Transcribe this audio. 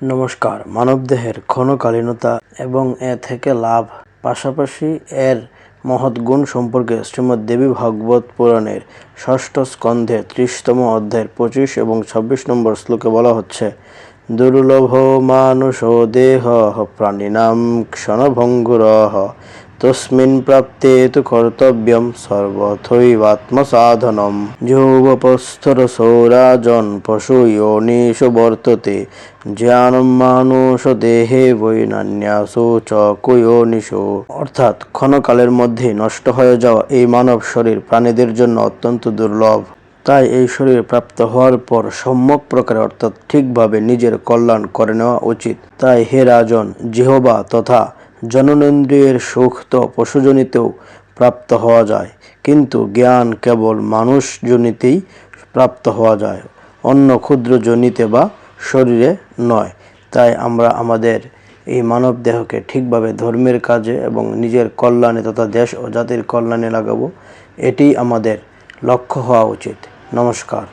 নমস্কার। মানবদেহের ক্ষণকালীনতা এবং এ থেকে লাভ, পাশাপাশি এর মহৎ গুণ সম্পর্কে শ্রীমদ্দেবী ভাগবত পুরাণের ষষ্ঠ স্কন্ধের 30তম অধ্যায়ের 25 এবং 26 নম্বর শ্লোকে বলা হচ্ছে, দুর্লভ মানুষো দেহ প্রাণিনাম ক্ষণভঙ্গুরঃ তস্মিন প্রাপ্তে তু কর্তব্যম সর্বথৈবাত্মসাধনম। যৌবপস্থরসো রাজন পশু যোনিষু বর্ততে জ্ঞানম মানুষ দেহে বৈনান্যাসু চ কুয়োনিষু। অর্থাৎ ক্ষণকালের মধ্যেই নষ্ট হয়ে যাওয়া এই মানব শরীর প্রাণীদের জন্য অত্যন্ত দুর্লভ। তাই এই শরীর প্রাপ্ত হওয়ার পর সম্যক প্রকারে অর্থাৎ ঠিকভাবে নিজের কল্যাণ করে নেওয়া উচিত। তাই হে রাজন, জিহ্বা তথা জননেন্দ্রিয়ের সুখ তো পশুজনিতেও প্রাপ্ত হওয়া যায়, কিন্তু জ্ঞান কেবল মানুষজনিতেই প্রাপ্ত হওয়া যায়, অন্য ক্ষুদ্র জনিতে বা শরীরে নয়। তাই আমরা আমাদের এই মানব দেহকে ঠিকভাবে ধর্মের কাজে এবং নিজের কল্যাণে তথা দেশ ও জাতির কল্যাণে লাগাবো, এটি আমাদের লক্ষ্য হওয়া উচিত। নমস্কার।